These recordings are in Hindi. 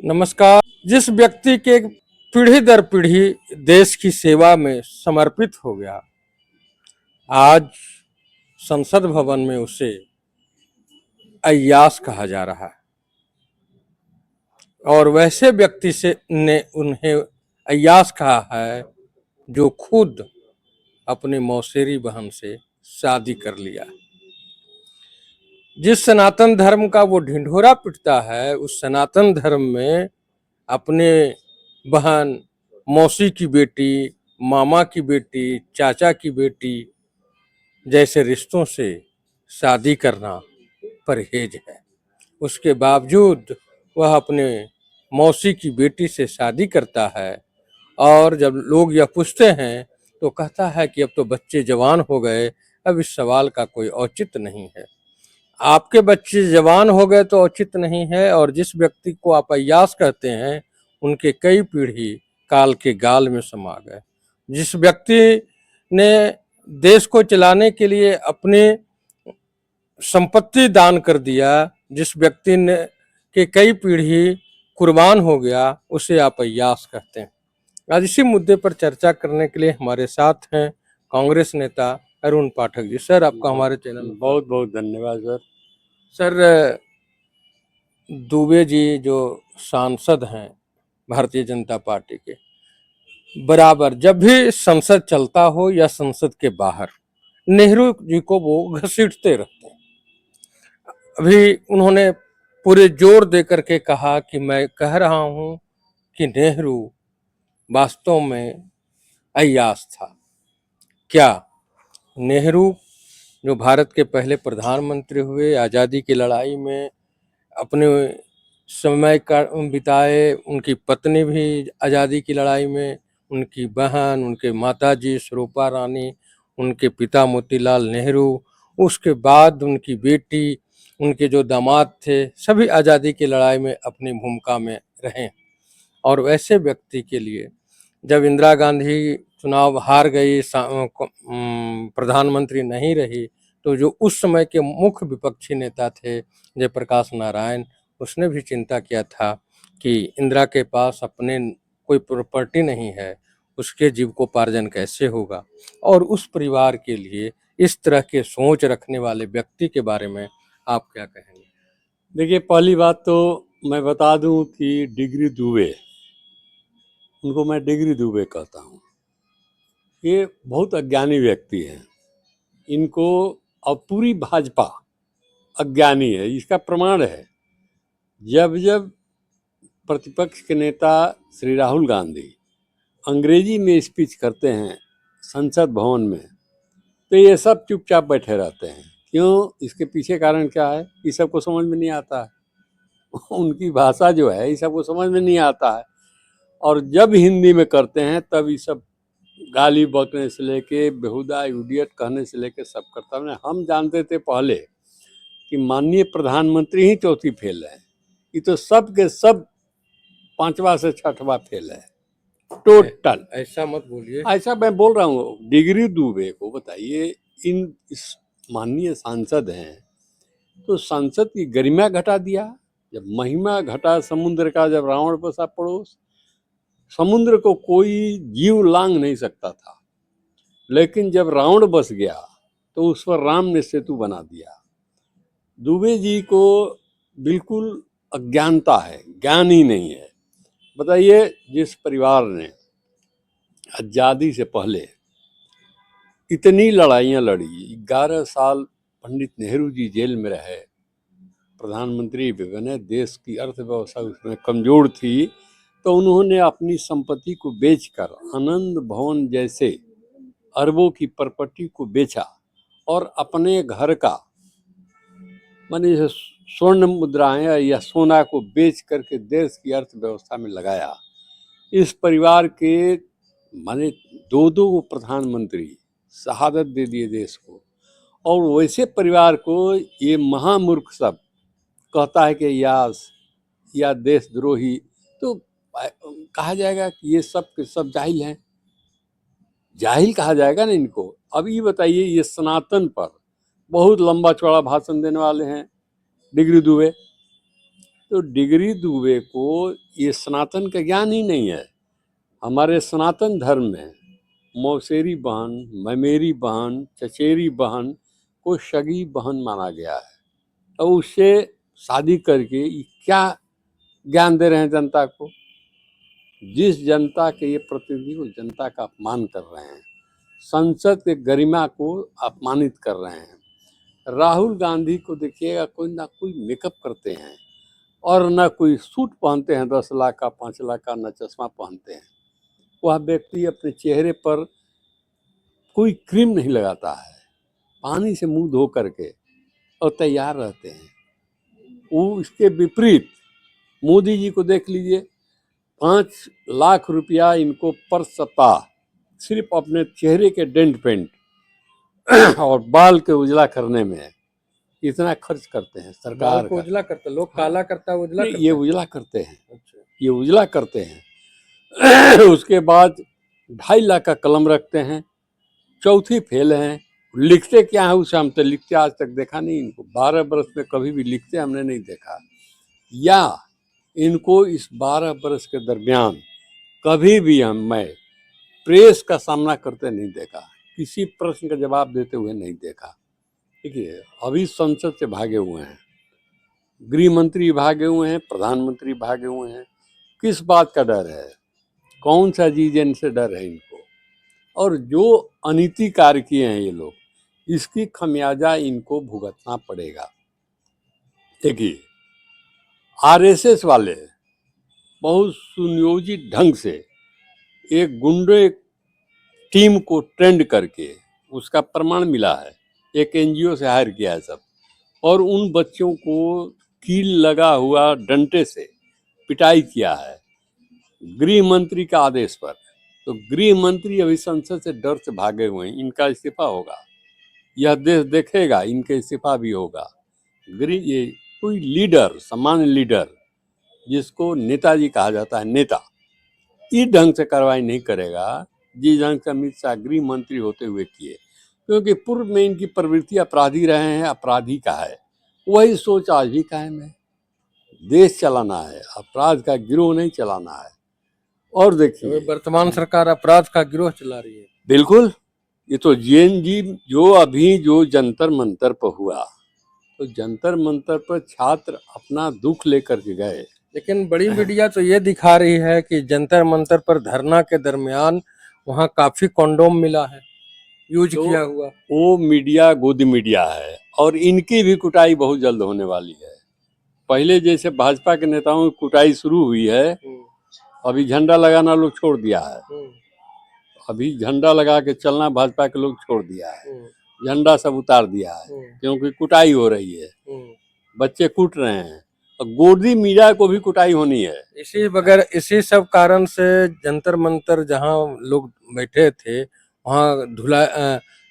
नमस्कार। जिस व्यक्ति के पीढ़ी दर पीढ़ी देश की सेवा में समर्पित हो गया, आज संसद भवन में उसे अय्याश कहा जा रहा है और वैसे व्यक्ति से ने उन्हें अय्याश कहा है जो खुद अपनी मौसेरी बहन से शादी कर लिया। जिस सनातन धर्म का वो ढिंढोरा पिटता है, उस सनातन धर्म में अपने बहन, मौसी की बेटी, मामा की बेटी, चाचा की बेटी जैसे रिश्तों से शादी करना परहेज है। उसके बावजूद वह अपने मौसी की बेटी से शादी करता है और जब लोग यह पूछते हैं तो कहता है कि अब तो बच्चे जवान हो गए, अब इस सवाल का कोई औचित्य नहीं है। आपके बच्चे जवान हो गए तो औचित्य नहीं है, और जिस व्यक्ति को आप अय्याश कहते हैं उनके कई पीढ़ी काल के गाल में समा गए। जिस व्यक्ति ने देश को चलाने के लिए अपनी संपत्ति दान कर दिया, जिस व्यक्ति ने के कई पीढ़ी कुर्बान हो गया, उसे आप अय्याश कहते हैं। आज इसी मुद्दे पर चर्चा करने के लिए हमारे साथ हैं कांग्रेस नेता अरुण पाठक जी। सर, आपका हमारे चैनल में बहुत बहुत धन्यवाद सर। सर, दुबे जी जो सांसद हैं भारतीय जनता पार्टी के, बराबर जब भी संसद चलता हो या संसद के बाहर नेहरू जी को वो घसीटते रहते हैं। अभी उन्होंने पूरे जोर दे करके कहा कि मैं कह रहा हूं कि नेहरू वास्तव में अय्याश था। क्या नेहरू जो भारत के पहले प्रधानमंत्री हुए, आज़ादी की लड़ाई में अपने समय का बिताए, उनकी पत्नी भी आज़ादी की लड़ाई में, उनकी बहन, उनके माताजी स्वरूपा रानी, उनके पिता मोतीलाल नेहरू, उसके बाद उनकी बेटी, उनके जो दामाद थे, सभी आज़ादी की लड़ाई में अपनी भूमिका में रहे। और वैसे व्यक्ति के लिए जब इंदिरा गांधी चुनाव हार गई, प्रधानमंत्री नहीं रही, तो जो उस समय के मुख्य विपक्षी नेता थे जयप्रकाश नारायण, उसने भी चिंता किया था कि इंदिरा के पास अपने कोई प्रॉपर्टी नहीं है, उसके जीविकोपार्जन कैसे होगा। और उस परिवार के लिए इस तरह के सोच रखने वाले व्यक्ति के बारे में आप क्या कहेंगे? देखिए, पहली बात तो मैं बता दूं कि डिग्री दुबे, उनको मैं डिग्री दुबे कहता हूं, ये बहुत अज्ञानी व्यक्ति हैं। इनको अब पूरी भाजपा अज्ञानी है, इसका प्रमाण है जब जब प्रतिपक्ष के नेता श्री राहुल गांधी अंग्रेजी में स्पीच करते हैं संसद भवन में, तो ये सब चुपचाप बैठे रहते हैं। क्यों? इसके पीछे कारण क्या है, ये सबको समझ में नहीं आता है। उनकी भाषा जो है ये सबको समझ में नहीं आता है, और जब हिंदी में करते हैं तब ये सब गाली बकने से लेके बेहुदा इडियट कहने से लेके सब करता है। हम जानते थे पहले कि माननीय प्रधानमंत्री ही चौथी फेल है, ये तो सब के सब पांचवा से छठवा फेल है टोटल। ऐसा मत बोलिए। ऐसा मैं बोल रहा हूँ। डिग्री दुबे को बताइए, इस माननीय सांसद हैं तो संसद की गरिमा घटा दिया, जब महिमा घटा समुद्र का, जब रावण बसा पड़ोस। समुद्र को कोई जीव लांग नहीं सकता था, लेकिन जब रावण बस गया तो उस पर राम ने सेतु बना दिया। दुबे जी को बिल्कुल अज्ञानता है, ज्ञान ही नहीं है। बताइए, जिस परिवार ने आजादी से पहले इतनी लड़ाइयाँ लड़ी, 11 साल पंडित नेहरू जी जेल में रहे, प्रधानमंत्री भी बने, देश की अर्थव्यवस्था उसमें कमजोर थी, तो उन्होंने अपनी संपत्ति को बेचकर आनंद भवन जैसे अरबों की प्रॉपर्टी को बेचा और अपने घर का माने स्वर्ण मुद्राएं या सोना को बेच करके देश की अर्थव्यवस्था में लगाया। इस परिवार के माने दो दो प्रधानमंत्री शहादत दे दिए देश को, और वैसे परिवार को ये महामूर्ख सब कहता है कि यास या देशद्रोही, तो कहा जाएगा कि ये सब के सब जाहिल हैं, जाहिल कहा जाएगा ना इनको। अब ये बताइए, ये सनातन पर बहुत लंबा चौड़ा भाषण देने वाले हैं डिग्री दुबे, तो डिगरी दुबे को ये सनातन का ज्ञान ही नहीं है। हमारे सनातन धर्म में मौसेरी बहन, ममेरी बहन, चचेरी बहन को सगी बहन माना गया है। तो उससे शादी करके ये क्या ज्ञान दे रहे हैं जनता को? जिस जनता के ये प्रतिनिधि वो जनता का अपमान कर रहे हैं, संसद के गरिमा को अपमानित कर रहे हैं। राहुल गांधी को देखिएगा, कोई ना कोई मेकअप करते हैं और ना कोई सूट पहनते हैं 10 लाख का, 5 लाख का, ना चश्मा पहनते हैं। वह व्यक्ति अपने चेहरे पर कोई क्रीम नहीं लगाता है, पानी से मुंह धो करके और तैयार रहते हैं। वो इसके विपरीत मोदी जी को देख लीजिए, 5 लाख रुपया इनको पर सप्ताह सिर्फ अपने चेहरे के डेंट पेंट और बाल के उजला करने में इतना खर्च करते हैं बाल सरकार को का। उजला करते, लोग काला करता है, उजला नहीं, करता ये है। उजला करते हैं, अच्छा, ये उजला करते हैं। उसके बाद 2.5 लाख का कलम रखते हैं, चौथी फेल हैं। लिखते क्या है उसे हम तो लिखते आज तक देखा नहीं इनको, 12 बरस में कभी भी लिखते हमने नहीं देखा। या इनको इस 12 बरस के दरमियान कभी भी मैं प्रेस का सामना करते नहीं देखा, किसी प्रश्न का जवाब देते हुए नहीं देखा। ठीक है, अभी संसद से भागे हुए हैं, गृह मंत्री भागे हुए हैं, प्रधानमंत्री भागे हुए हैं। किस बात का डर है? कौन सा जीजन से डर है इनको? और जो अनीति कार्य किए हैं ये लोग, इसकी खमियाजा इनको भुगतना पड़ेगा। देखिए, आरएसएस वाले बहुत सुनियोजित ढंग से एक गुंडे टीम को ट्रेंड करके, उसका प्रमाण मिला है, एक एनजीओ से हायर किया है सब, और उन बच्चों को कील लगा हुआ डंडे से पिटाई किया है गृह मंत्री का आदेश पर। तो गृह मंत्री अभी संसद से डर से भागे हुए हैं, इनका इस्तीफा होगा, यह देश देखेगा, इनका इस्तीफा भी होगा। गृह ये कोई लीडर, सामान्य लीडर जिसको नेताजी कहा जाता है, नेता, इस ढंग से कार्रवाई नहीं करेगा जिस ढंग से अमित शाह गृह मंत्री होते हुए किए। क्योंकि पूर्व में इनकी प्रवृत्ति अपराधी रहे हैं, अपराधी का है, वही सोच आज भी कायम है। देश चलाना है, अपराध का गिरोह नहीं चलाना है। और देखिए, वर्तमान सरकार अपराध का गिरोह चला रही है। बिल्कुल, ये तो जेएनजी जो जंतर मंतर पर हुआ, तो जंतर मंतर पर छात्र अपना दुख लेकर के गए। लेकिन बड़ी मीडिया तो ये दिखा रही है कि जंतर मंतर पर धरना के दरमियान वहां काफी कंडोम मिला है, यूज तो किया हुआ। वो मीडिया गोदी मीडिया है, और इनकी भी कुटाई बहुत जल्द होने वाली है। पहले जैसे भाजपा के नेताओं की कुटाई शुरू हुई है, अभी झंडा लगाना लोग छोड़ दिया है, अभी झंडा लगा के चलना भाजपा के लोग छोड़ दिया है, झंडा सब उतार दिया है, क्योंकि कुटाई हो रही है, बच्चे कूट रहे हैं, और गोदी मीडिया को भी कुटाई होनी है। इसी सब कारण से जंतर मंतर जहां लोग बैठे थे वहां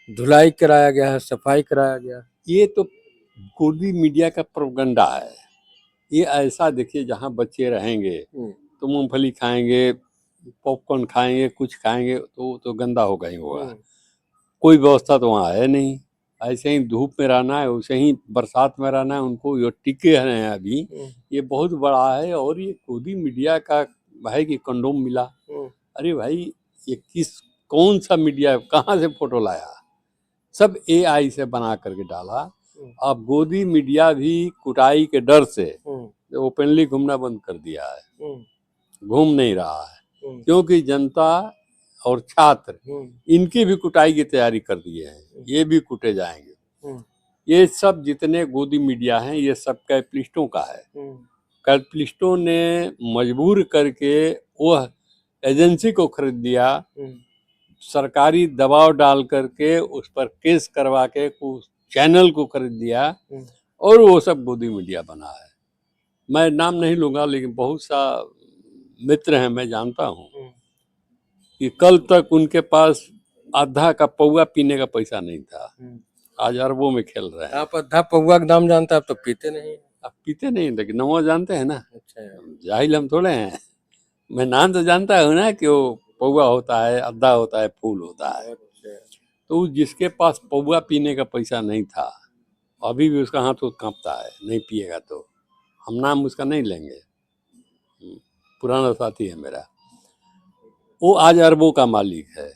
धुलाई कराया गया है, सफाई कराया गया। ये तो गोदी मीडिया का प्रोपगंडा है। ये ऐसा देखिए, जहाँ बच्चे रहेंगे तो मूंगफली खाएंगे, पॉपकॉर्न खाएंगे, कुछ खाएंगे, तो गंदा होगा ही होगा। कोई व्यवस्था तो वहाँ है नहीं, ऐसे ही धूप में रहना है, वैसे ही बरसात में रहना है उनको, ये टिके हैं अभी। ये बहुत बड़ा है। और ये गोदी मीडिया का भाई कि कंडोम मिला, अरे भाई ये कौन सा मीडिया, कहाँ से फोटो लाया? सब एआई से बना करके डाला। अब गोदी मीडिया भी कुटाई के डर से ओपनली घूमना बंद कर दिया है, घूम नहीं रहा है, क्योंकि जनता और छात्र इनकी भी कुटाई की तैयारी कर दिए हैं, ये भी कुटे जाएंगे। ये सब जितने गोदी मीडिया हैं, ये सब कैपिटलिस्टों का है। कैपिटलिस्टों ने मजबूर करके वह एजेंसी को खरीद दिया, सरकारी दबाव डाल करके उस पर केस करवा के उस चैनल को खरीद दिया, और वो सब गोदी मीडिया बना है। मैं नाम नहीं लूंगा, लेकिन बहुत सा मित्र हैं, मैं जानता हूँ कि कल तक उनके पास आधा का पौवा पीने का पैसा नहीं था, आज अरबों में खेल रहे हैं। आप आधा पौवा का दाम जानते हैं, आप तो पीते नहीं। आप पीते नहीं, लेकिन नमो जानते हैं ना। अच्छा, जाहिल हम थोड़े हैं। मैं नाम तो जानता हूँ ना कि वो पौवा होता है, अद्धा होता है, फूल होता है। तो जिसके पास पौवा पीने का पैसा नहीं था, अभी भी उसका हाथ कांपता है, नहीं पिएगा तो हम नाम उसका नहीं लेंगे, पुराना साथी है मेरा, वो आज अरबों का मालिक है।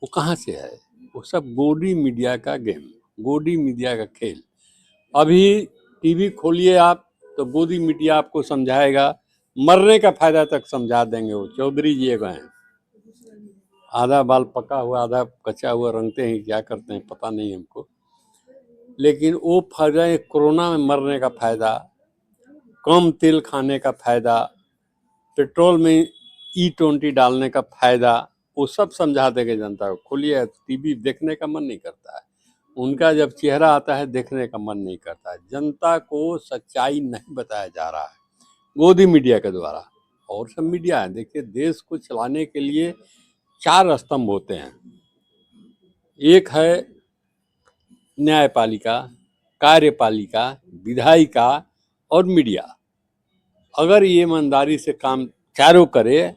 वो कहाँ से है? वो सब गोदी मीडिया का गेम, गोदी मीडिया का खेल। अभी टीवी खोलिए आप तो गोदी मीडिया आपको समझाएगा, मरने का फायदा तक समझा देंगे। वो चौधरी जी एक हैं, आधा बाल पका हुआ आधा कच्चा हुआ रंगते हैं, क्या करते हैं पता नहीं हमको, लेकिन वो फायदा कोरोना में मरने का फायदा, कम तेल खाने का फायदा, पेट्रोल में E20 डालने का फायदा, वो सब समझा देंगे जनता को। खोलिए टीवी, देखने का मन नहीं करता है उनका, जब चेहरा आता है देखने का मन नहीं करता है। जनता को सच्चाई नहीं बताया जा रहा है गोदी मीडिया के द्वारा। और सब मीडिया है, देखिए देश को चलाने के लिए 4 स्तंभ होते हैं। एक है न्यायपालिका, कार्यपालिका, विधायिका और मीडिया। अगर ये ईमानदारी से काम चारों करे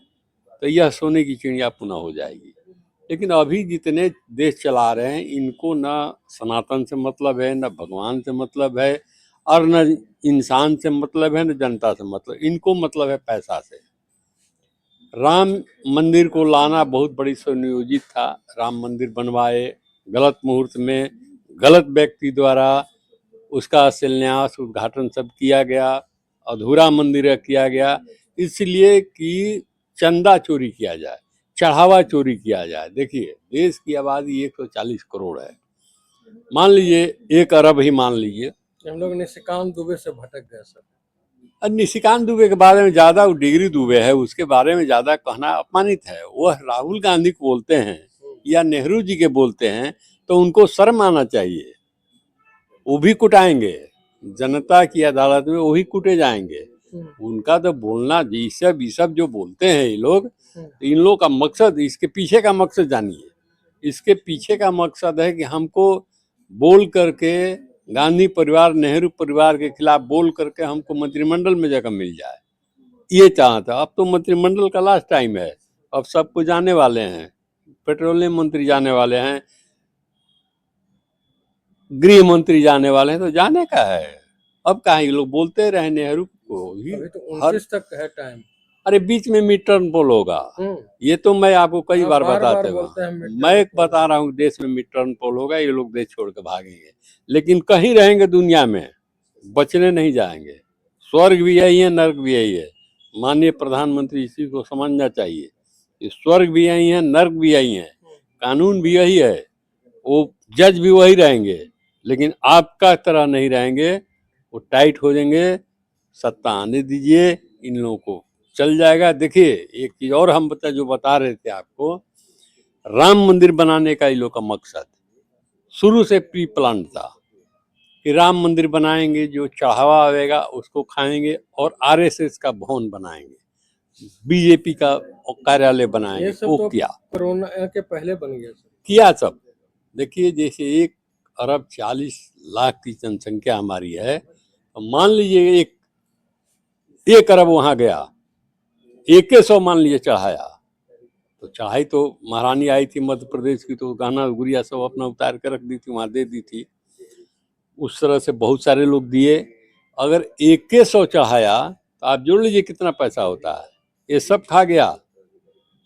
तो यह सोने की चिड़िया पुनः हो जाएगी। लेकिन अभी जितने देश चला रहे हैं, इनको न सनातन से मतलब है, न भगवान से मतलब है, और न इंसान से मतलब है, न जनता से मतलब। इनको मतलब है पैसा से। राम मंदिर को लाना बहुत बड़ी सुनियोजित था। राम मंदिर बनवाए, गलत मुहूर्त में गलत व्यक्ति द्वारा उसका शिलान्यास उद्घाटन सब किया गया, अधूरा मंदिर किया गया, इसलिए कि चंदा चोरी किया जाए, चढ़ावा चोरी किया जाए। देखिए देश की आबादी 140 करोड़ है, मान लीजिए 1 अरब ही मान लीजिए। हम लोग निशिकांत दुबे से भटक गए सर। और निशिकांत दुबे के बारे में ज़्यादा, वो डिग्री दुबे है, उसके बारे में ज़्यादा कहना अपमानित है। वह राहुल गांधी को बोलते हैं या नेहरू जी के बोलते हैं तो उनको शर्म आना चाहिए। वो भी कुटाएंगे, जनता की अदालत में वही कुटे जाएंगे। उनका तो बोलना, ये सब जो बोलते हैं ये लोग, इन लोगों का मकसद, इसके पीछे का मकसद जानिए। इसके पीछे का मकसद है कि हमको बोल करके, गांधी परिवार नेहरू परिवार के खिलाफ बोल करके हमको मंत्रिमंडल में जगह मिल जाए, ये चाहता। अब तो मंत्रिमंडल का लास्ट टाइम है, अब सबको जाने वाले हैं, पेट्रोलियम मंत्री जाने वाले हैं, गृह मंत्री जाने वाले हैं, तो जाने का है। अब कहा ये लोग बोलते रहे नेहरू को ही, अभी तो 29 तक है टाइम। अरे बीच में मिड टर्म पोल होगा। ये तो मैं आपको कई बार बताते हुआ मैं बता रहा हूँ, देश में मिड टर्म पोल होगा, ये लोग देश छोड़ के भागेंगे, लेकिन कहीं रहेंगे दुनिया में, बचने नहीं जाएंगे। स्वर्ग भी यही है, नर्क भी यही है। माननीय प्रधानमंत्री इसी को समझना चाहिए, स्वर्ग भी यही है, नर्क भी यही है, कानून भी यही है, वो जज भी वही रहेंगे, लेकिन आपका तरह नहीं रहेंगे। वो टाइट हो जाएंगे। सत्ता आने दीजिए, इन लोगों को चल जाएगा। देखिए एक चीज और हम जो बता रहे थे आपको, राम मंदिर बनाने का इन लोग का मकसद शुरू से प्री प्लान था कि राम मंदिर बनाएंगे, जो चढ़ावा आएगा उसको खाएंगे, और आरएसएस का भवन बनाएंगे, बीजेपी का कार्यालय बनाएंगे। वो तो किया, कोरोना के पहले बन गया सर। किया सब। देखिए जैसे 1 अरब 40 लाख की जनसंख्या हमारी है, तो मान लीजिए 1 अरब वहां गया, 100 मान लीजिए चढ़ाया, तो चढ़ाई तो महारानी आई थी मध्य प्रदेश की, तो गहना गुड़िया सब अपना उतार कर रख दी थी, वहां दे दी थी। उस तरह से बहुत सारे लोग दिए। अगर 100 चढ़ाया तो आप जोड़ लीजिए कितना पैसा होता है। ये सब खा गया।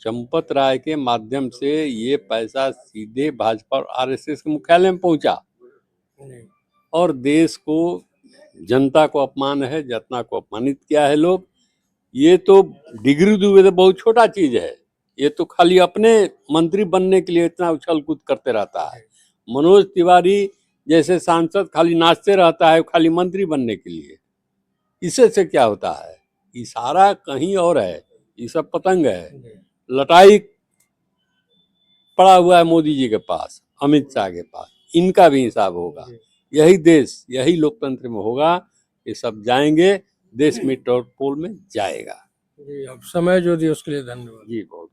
चंपत राय के माध्यम से ये पैसा सीधे भाजपा और आरएसएस के मुख्यालय में पहुंचा, और देश को, जनता को अपमान है, जनता को अपमानित किया है लोग। ये तो डिग्री दुबे तो बहुत छोटा चीज है, ये तो खाली अपने मंत्री बनने के लिए इतना उछल कूद करते रहता है। मनोज तिवारी जैसे सांसद खाली नाचते रहता है, खाली मंत्री बनने के लिए। इससे से क्या होता है? इशारा कहीं और है, ये सब पतंग है। लटाई पड़ा हुआ है मोदी जी के पास, अमित शाह के पास, इनका भी हिसाब होगा। यही देश, यही लोकतंत्र में होगा। ये सब जाएंगे, देश में टॉप पोल में जाएगा। जी, अब समय जो दिया उसके लिए धन्यवाद। जी बहुत।